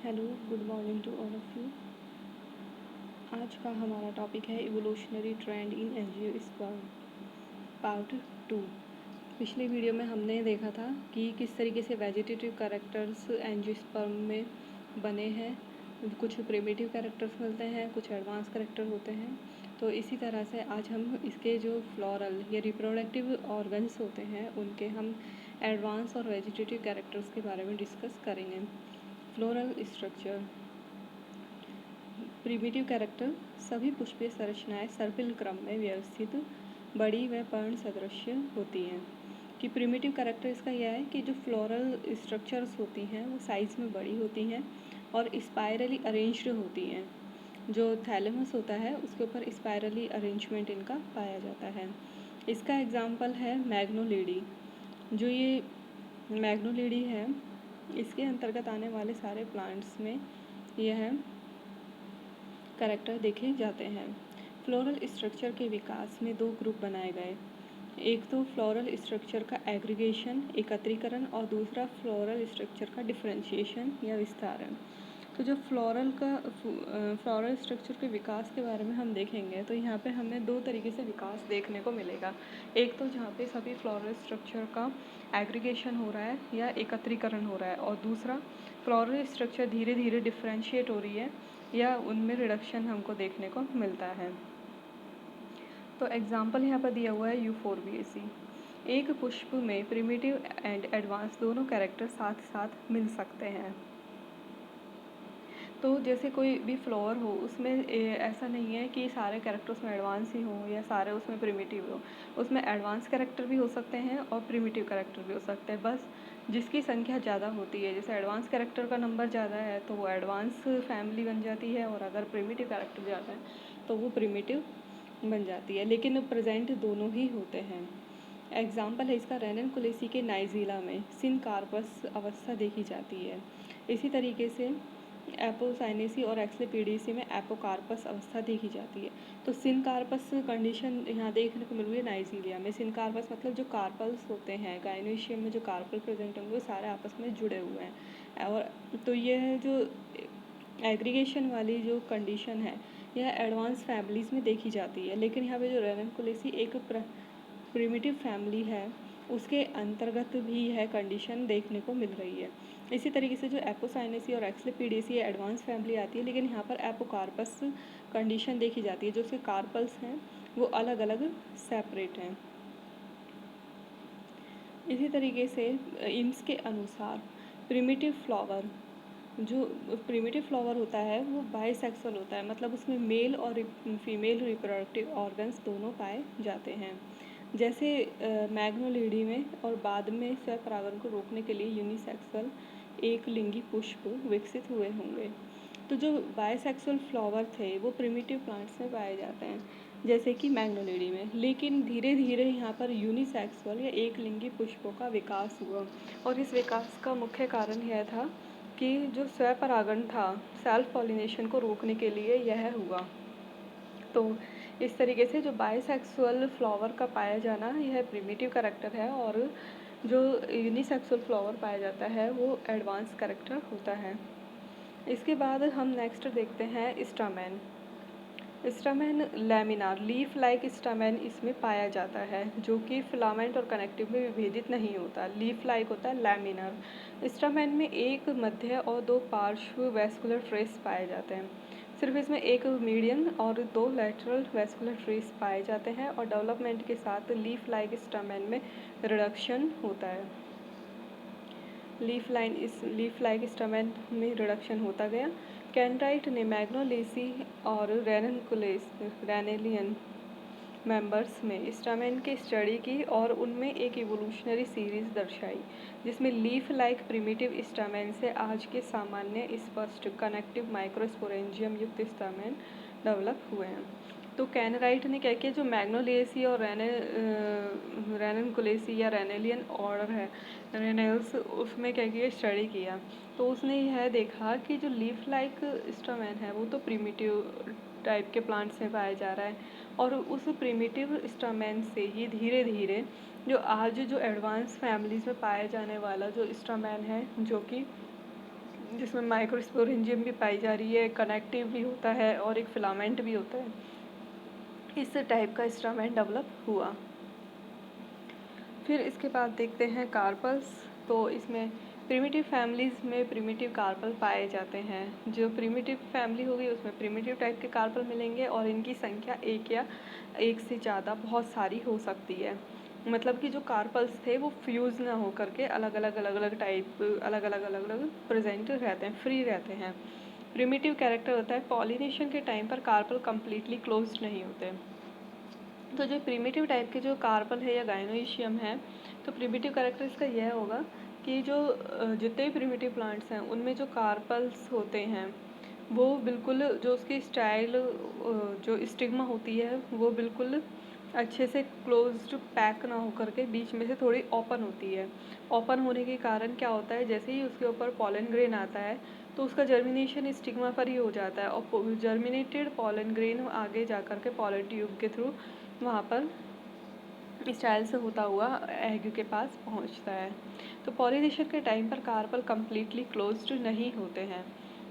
Hello, good morning to all of you. आज का हमारा टॉपिक है evolutionary trend in angiosperm part 2। पिछले वीडियो में हमने देखा था कि किस तरीके से वेजिटेटिव कैरेक्टर्स एंजियोस्पर्म में बने हैं। कुछ प्रिमिटिव कैरेक्टर्स मिलते हैं, कुछ एडवांस कैरेक्टर होते हैं। तो इसी तरह से आज हम इसके जो फ्लोरल या रिप्रोडक्टिव ऑर्गन्स होते हैं उनके हम एडवांस और वेजिटेटिव कैरेक्टर्स के बारे में डिस्कस करेंगे। Floral structure. प्रिमिटिव कैरेक्टर सभी पुष्पीय संरचनाएं सर्पिल क्रम में व्यवस्थित बड़ी व पर्ण सदृश्य होती हैं। कि प्रिमिटिव कैरेक्टर इसका यह है कि जो फ्लोरल स्ट्रक्चर्स होती हैं वो साइज़ में बड़ी होती हैं और स्पाइरली अरेंज्ड होती हैं। जो थैलेमस होता है उसके ऊपर स्पाइरली अरेंजमेंट इनका पाया जाता है। इसका एग्जाम्पल है मैग्नोलिडी। जो ये मैग्नोलिडी है इसके अंतर्गत आने वाले सारे प्लांट्स में यह कैरेक्टर देखे जाते हैं। फ्लोरल स्ट्रक्चर के विकास में दो ग्रुप बनाए गए। एक तो फ्लोरल स्ट्रक्चर का एग्रीगेशन एकत्रीकरण और दूसरा फ्लोरल स्ट्रक्चर का डिफरेंशिएशन या विस्तारण। तो जो फ्लोरल स्ट्रक्चर के विकास के बारे में हम देखेंगे तो यहाँ पे हमें दो तरीके से विकास देखने को मिलेगा। एक तो जहाँ पे सभी फ्लोरल स्ट्रक्चर का एग्रीगेशन हो रहा है या एकत्रीकरण हो रहा है, और दूसरा फ्लोरल स्ट्रक्चर धीरे धीरे डिफरेंशिएट हो रही है या उनमें रिडक्शन हमको देखने को मिलता है। तो एग्जाम्पल यहाँ पर दिया हुआ है यूफोर्बिएसी। एक पुष्प में प्रिमिटिव एंड एडवांस दोनों कैरेक्टर साथ साथ मिल सकते हैं। तो जैसे कोई भी फ्लावर हो उसमें ऐसा नहीं है कि सारे कैरेक्टर उसमें एडवांस ही हों या सारे उसमें प्रिमिटिव हो। उसमें एडवांस कैरेक्टर भी हो सकते हैं और प्रिमिटिव कैरेक्टर भी हो सकते हैं। बस जिसकी संख्या ज़्यादा होती है, जैसे एडवांस कैरेक्टर का नंबर ज़्यादा है तो वो एडवांस फैमिली बन जाती है, और अगर प्रिमिटिव कैरेक्टर ज़्यादा है तो वो प्रिमिटिव बन जाती है। लेकिन प्रेजेंट दोनों ही होते हैं। एग्जाम्पल है इसका रेननकुलेसी के नाइजीला में सिनकार्पस अवस्था देखी जाती है। इसी तरीके से एपोसाइनेसी और एक्सलेपीडियसी में एपोकार्पस अवस्था देखी जाती है। तो सिनकार्पस कंडीशन यहाँ देखने को मिल रही है नाइजीरिया में। सिनकार्पस मतलब जो कार्पल्स होते हैं गाइनोशियम में, जो कार्पल प्रेजेंट होंगे वो सारे आपस में जुड़े हुए हैं। और तो यह जो एग्रीगेशन वाली जो कंडीशन है यह एडवांस फैमिलीज़ में देखी जाती है। लेकिन यहाँ पे जो रेननकुलेसी एक प्रिमिटिव फैमिली है उसके अंतर्गत भी यह कंडीशन देखने को मिल रही है। इसी तरीके से जो एपोसाइनेसी और एक्सलेपीडियसी एडवांस फैमिली आती है, लेकिन यहाँ पर एपोकार्पस कंडीशन देखी जाती है। जो उसके कार्पल्स हैं वो अलग अलग सेपरेट हैं। इसी तरीके से इम्स के अनुसार प्रिमिटिव फ्लावर जो प्रिमिटिव फ्लावर होता है वो बाइसेक्सुअल होता है, मतलब उसमें मेल और फीमेल रिप्रोडक्टिव ऑर्गन्स दोनों पाए जाते हैं। जैसे मैग्नोलिडी में और बाद में स्वपरागण को रोकने के लिए यूनिसेक्सुअल एक लिंगी पुष्प विकसित हुए होंगे। तो जो बाइसेक्सुअल फ्लावर थे वो प्रिमिटिव प्लांट्स में पाए जाते हैं जैसे कि मैग्नोलिडी में। लेकिन धीरे धीरे यहाँ पर यूनिसेक्सुअल या एक लिंगी पुष्पों का विकास हुआ, और इस विकास का मुख्य कारण यह था कि जो स्वपरागण था, सेल्फ पॉलिनेशन को रोकने के लिए यह हुआ। तो इस तरीके से जो बाइसेक्सुअल फ्लावर का पाया जाना यह प्रिमिटिव कैरेक्टर है, और जो यूनिसेक्सुअल फ्लावर पाया जाता है वो एडवांस कैरेक्टर होता है। इसके बाद हम नेक्स्ट देखते हैं stamen. Stamen laminar leaf like stamen इसमें पाया जाता है, जो कि फिलामेंट और कनेक्टिव में विभेदित नहीं होता। लीफ लाइक होता है लैमिनार। स्टामेन में एक मध्य और दो पार्श्व वेस्कुलर ट्रेस पाए जाते हैं। सिर्फ इसमें एक मीडियन और दो लेटरल वेस्कुलर ट्रेस पाए जाते हैं, और डेवलपमेंट के साथ लीफ लाइक स्टामेन में रिडक्शन होता है। लीफ लाइक स्टामेन में रिडक्शन होता गया। कैनराइट ने मैग्नोलेसी और रेनेलियन मेंबर्स में स्टामेन की स्टडी की और उनमें एक इवोल्यूशनरी सीरीज दर्शाई जिसमें लीफ लाइक प्रिमिटिव स्टामेन से आज के सामान्य स्पष्ट कनेक्टिव माइक्रोस्पोरेंजियम युक्त स्टामेन डेवलप हुए हैं। तो कैनराइट ने क्या किया, जो मैग्नोलिएसी और रेननकुलेसी या रेनेलियन ऑर्डर है रेनेल्स, उसमें क्या किया स्टडी किया। तो उसने यह देखा कि जो लीफ लाइक स्टामेन है वो तो प्रिमिटिव टाइप के प्लांट्स में पाया जा रहा है, और उस प्रिमिटिव स्टामेन से ही धीरे धीरे जो आज जो एडवांस फैमिलीज में पाया जाने वाला जो स्टामेन है, जो कि जिसमें माइक्रोस्पोरेंजियम भी पाई जा रही है, कनेक्टिव भी होता है और एक फिलामेंट भी होता है। इस टाइप का स्टामेन डेवलप हुआ। फिर इसके बाद देखते हैं कार्पल्स। तो इसमें प्रिमिटिव फैमिलीज़ में प्रिमिटिव कार्पल पाए जाते हैं। जो प्रिमिटिव फैमिली होगी उसमें प्रिमिटिव टाइप के कार्पल मिलेंगे और इनकी संख्या एक या एक से ज़्यादा बहुत सारी हो सकती है। मतलब कि जो कार्पल्स थे वो फ्यूज़ ना हो करके अलग अलग टाइप अलग अलग प्रेजेंट रहते हैं, फ्री रहते हैं। प्रिमिटिव कैरेक्टर होता है पॉलिनेशन के टाइम पर कार्पल कम्प्लीटली क्लोज्ड नहीं होते। तो जो प्रिमिटिव टाइप के जो कार्पल है या गाइनोइशियम है, तो प्रिमिटिव कैरेक्टर इसका यह होगा कि जो जितने भी प्रिमिटिव प्लांट्स हैं उनमें जो कार्पल्स होते हैं वो बिल्कुल जो उसकी स्टाइल जो स्टिग्मा होती है वो बिल्कुल अच्छे से क्लोज्ड पैक ना हो करके बीच में से थोड़ी ओपन होती है। ओपन होने के कारण क्या होता है, जैसे ही उसके ऊपर पॉलन ग्रेन आता है तो उसका जर्मिनेशन स्टिग्मा पर ही हो जाता है और जर्मिनेटेड पॉलन ग्रेन आगे जा कर के पॉलन ट्यूब के थ्रू वहाँ पर स्टाइल से होता हुआ एग के पास पहुँचता है। तो पॉलिनेशन के टाइम पर कार्पल कम्प्लीटली क्लोज्ड नहीं होते हैं।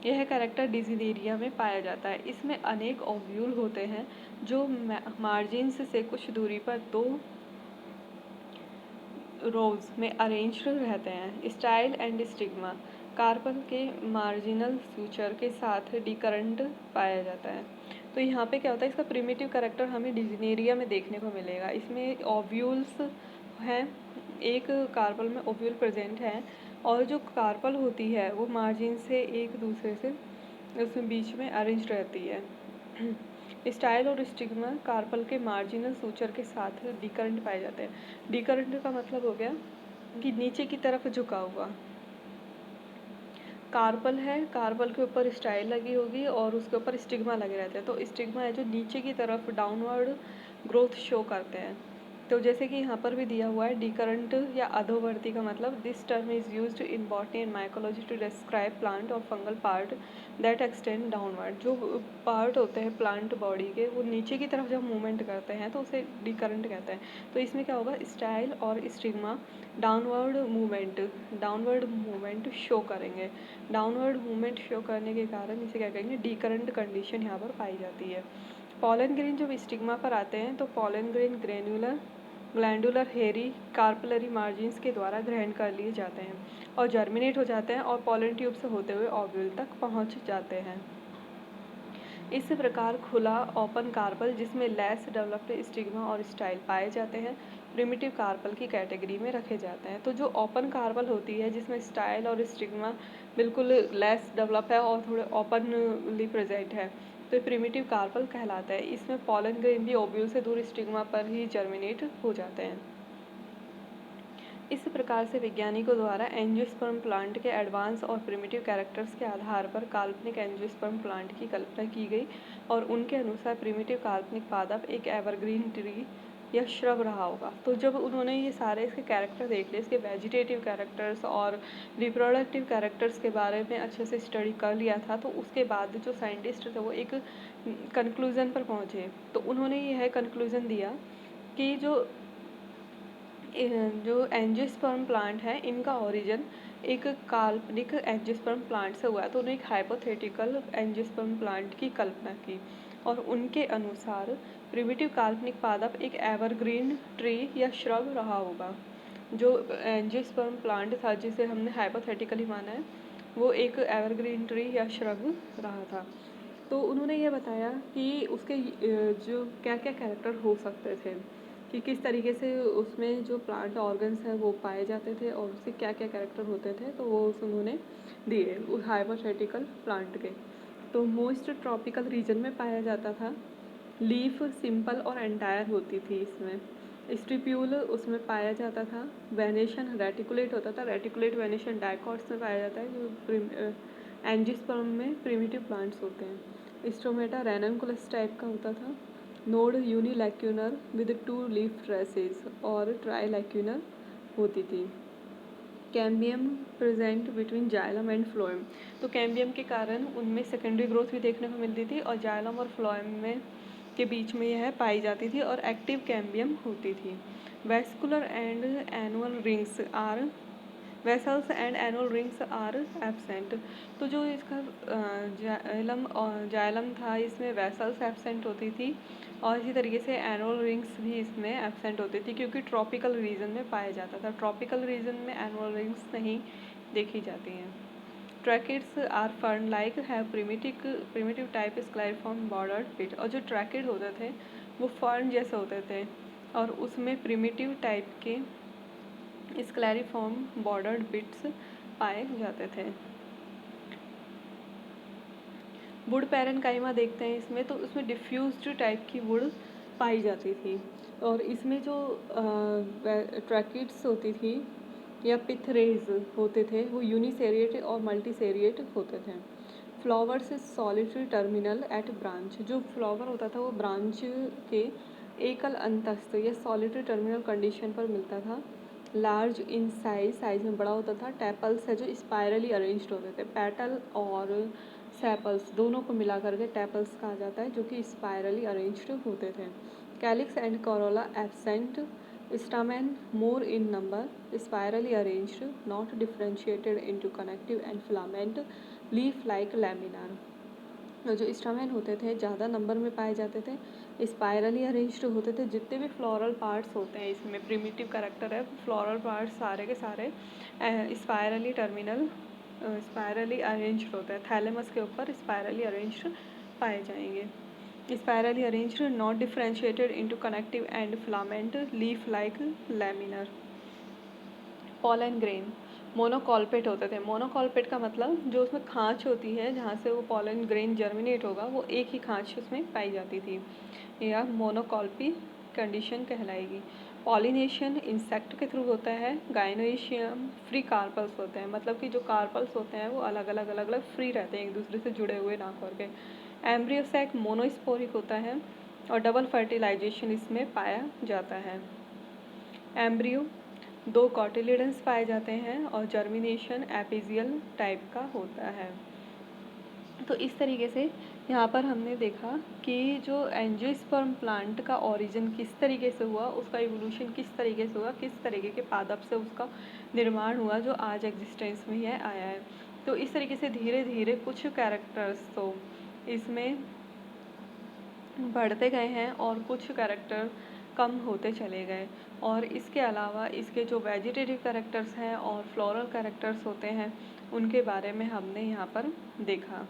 यह कैरेक्टर डिजिडेरिया में पाया जाता है। इसमें अनेक ओव्यूल होते हैं जो मार्जिन्स से कुछ दूरी पर दो रोज में अरेंज्ड रहते हैं। स्टाइल एंड स्टिग्मा कार्पल के मार्जिनल फ्यूचर के साथ डिकरेंट पाया जाता है। तो यहाँ पे क्या होता है, इसका प्रिमिटिव कैरेक्टर हमें डिजिनेरिया में देखने को मिलेगा। इसमें ओव्यूल्स हैं, एक कार्पल में ओव्यूल प्रेजेंट है और जो कार्पल होती है वो मार्जिन से एक दूसरे से उसमें बीच में अरेंज रहती है। स्टाइल और स्टिग्मा कार्पल के मार्जिनल सूचर के साथ डिकरेंट पाए जाते हैं। डिकरेंट का मतलब हो गया कि नीचे की तरफ झुका हुआ। कार्पल है, कार्पल के ऊपर स्टाइल लगी होगी और उसके ऊपर स्टिग्मा लगे रहते हैं। तो स्टिग्मा है जो नीचे की तरफ डाउनवर्ड ग्रोथ शो करते हैं। तो जैसे कि यहाँ पर भी दिया हुआ है डिकरेंट या अधोवर्ती का मतलब this term is used in botany and mycology to describe plant और fungal part that extend downward. जो पार्ट होते हैं प्लांट बॉडी के वो नीचे की तरफ जब मूवमेंट करते हैं तो उसे डिकरेंट कहते हैं। तो इसमें क्या होगा, स्टाइल और स्टिग्मा डाउनवर्ड मूवमेंट शो करेंगे। डाउनवर्ड मूवमेंट शो करने के कारण इसे क्या कहेंगे, डिकरेंट कंडीशन यहाँ पर पाई जाती है। पॉलन ग्रेन जब स्टिग्मा पर आते हैं तो पॉलन ग्रेन ग्लैंडुलर हेरी कार्पलरी मार्जिन्स के द्वारा ग्रहण कर लिए जाते हैं और जर्मिनेट हो जाते हैं और पॉलन ट्यूब से होते हुए ओव्यूल तक पहुँच जाते हैं। इस प्रकार खुला ओपन कार्पल जिसमें लेस डेवलप्ड स्टिग्मा और स्टाइल पाए जाते हैं प्रिमिटिव कार्पल की कैटेगरी में रखे जाते हैं। तो जो ओपन कार्पल होती है जिसमें स्टाइल और स्टिग्मा बिल्कुल लेस डेवलप है और थोड़े ओपनली प्रेजेंट है तो ये प्रिमिटिव कार्पल कहलाता है। इसमें पॉलन ग्रेन भी ओव्यूल से दूर स्टिग्मा पर ही जर्मिनेट हो जाते हैं। इस प्रकार से वैज्ञानिकों द्वारा एंजियोस्पर्म प्लांट के एडवांस और प्रिमिटिव कैरेक्टर्स के आधार पर काल्पनिक एंजियोस्पर्म प्लांट की कल्पना की गई और उनके अनुसार प्रिमिटिव काल्पनिक पादप एक एवरग्रीन ट्री या श्रब रहा होगा। तो जब उन्होंने ये सारे इसके कैरेक्टर देख लिए, इसके वेजिटेटिव कैरेक्टर्स और रिप्रोडक्टिव कैरेक्टर्स के बारे में अच्छे से स्टडी कर लिया था, तो उसके बाद जो साइंटिस्ट थे वो एक कंक्लूज़न पर पहुँचे। तो उन्होंने यह कंक्लूज़न दिया कि जो एंजियोस्पर्म प्लांट है इनका ओरिजिन एक काल्पनिक एंजियोस्पर्म प्लांट से हुआ है। तो उन्होंने एक हाइपोथेटिकल एंजियोस्पर्म प्लांट की कल्पना की और उनके अनुसार प्रिमिटिव काल्पनिक पादप एक एवरग्रीन ट्री या श्रब रहा होगा। जो एंजियोस्पर्म प्लांट था जिसे हमने हाइपोथेटिकली माना है वो एक एवरग्रीन ट्री या श्रब रहा था। तो उन्होंने ये बताया कि उसके जो क्या क्या कैरेक्टर हो सकते थे, कि किस तरीके से उसमें जो प्लांट ऑर्गन्स हैं वो पाए जाते थे और उसके क्या क्या कैरेक्टर होते थे। तो वो उन्होंने दिए उस हाइपोथेटिकल प्लांट के। तो मोस्ट ट्रॉपिकल रीजन में पाया जाता था, लीफ सिंपल और एंटायर होती थी इसमें, स्टिप्यूल उसमें पाया जाता था, वेनेशन रेटिकुलेट होता था, रेटिकुलेट वेनेशन डाइकॉट्स में पाया जाता है जो एंजियोस्पर्म में प्रिमिटिव प्लांट्स होते हैं। स्टोमेटा रैननकुलस टाइप का होता था, नोड यूनिलैक्यूनर विद 2 लीफ ट्रेसेस और ट्राइलैक्यूनर होती थी। Cambium present between xylem and phloem. तो कैम्बियम के कारण उनमें सेकेंडरी ग्रोथ भी देखने को मिलती थी और जाइलम और फ्लोएम में के बीच में यह पाई जाती थी और एक्टिव कैम्बियम होती थी। Vascular and annual rings are vessels and annual rings are absent. तो जो इसका जाइलम और जाइलम था, इसमें वेसल्स एब्सेंट होती थी और इसी तरीके से एनुअल रिंग्स भी इसमें एब्सेंट होती थी, क्योंकि ट्रॉपिकल रीजन में पाया जाता था। ट्रॉपिकल रीजन में एनुअल रिंग्स नहीं देखी जाती हैं। Tracheids are fern like have primitive type scalariform bordered pit. और जो ट्रैकिड होते थे वो फर्न जैसे होते थे और उसमें प्रिमिटिव टाइप के स्क्लैरिफॉर्म बॉर्डर्ड बिट्स पाए जाते थे। वुड पैरेन्काइमा देखते हैं इसमें, तो उसमें डिफ्यूज्ड टाइप की वुड पाई जाती थी और इसमें जो ट्रैकिड्स होती थी या पिथरेज होते थे वो यूनिसेरिएट और मल्टीसेरिएट होते थे। Flowers solitary terminal at branch. जो फ्लावर होता था वो ब्रांच के एकल अंतस्थ या सॉलिटरी टर्मिनल कंडीशन पर मिलता था। लार्ज इन साइज में बड़ा होता था। टैपल्स है जो स्पायरली अरेंज्ड होते थे। पेटल और सेपल्स दोनों को मिला करके टैपल्स कहा जाता है, जो कि स्पायरली अरेंज्ड होते थे। Calyx and Corolla absent. Stamen more in number, spirally arranged, not differentiated into connective and filament, leaf like laminar. जो स्टामेन होते थे ज़्यादा नंबर में पाए जाते थे, स्पायरली अरेंज्ड होते थे। जितने भी फ्लोरल पार्ट्स होते हैं इसमें प्रिमिटिव कैरेक्टर है, फ्लोरल पार्ट्स सारे के सारे स्पायरली टर्मिनल स्पायरली अरेंज्ड होता है। थैलेमस के ऊपर स्पायरली अरेंज्ड पाए जाएंगे। Spirally arranged, not differentiated into connective and filament, leaf like laminar. Pollen grain monocolpate होते थे। मोनोकॉल्पेट का मतलब जो उसमें खांच होती है जहाँ से वो पॉलन ग्रेन जर्मिनेट होगा, वो एक ही खांच उसमें पाई जाती थी, या मोनोकॉल्पी कंडीशन कहलाएगी। पॉलिनेशन इंसेक्ट के थ्रू होता है। गाइनोइशियम फ्री कार्पल्स होते हैं, मतलब कि जो कार्पल्स होते हैं वो अलग अलग फ्री रहते हैं, एक दूसरे से जुड़े हुए ना करके। एम्ब्रियोसैक मोनोस्पोरिक होता है और डबल फर्टिलाइजेशन इसमें पाया जाता है। एम्ब्रियो 2 कॉटिलिडन्स पाए जाते हैं और जर्मिनेशन एपिजियल टाइप का होता है। तो इस तरीके से यहाँ पर हमने देखा कि जो एंजियोस्पर्म प्लांट का ओरिजिन किस तरीके से हुआ, उसका इवोल्यूशन किस तरीके से हुआ, किस तरीके के पादप से उसका निर्माण हुआ जो आज एग्जिस्टेंस में यह आया है। तो इस तरीके से धीरे धीरे कुछ कैरेक्टर्स तो इसमें बढ़ते गए हैं और कुछ कैरेक्टर कम होते चले गए। और इसके अलावा इसके जो वेजिटेटिव कैरेक्टर्स हैं और फ्लोरल कैरेक्टर्स होते हैं उनके बारे में हमने यहाँ पर देखा।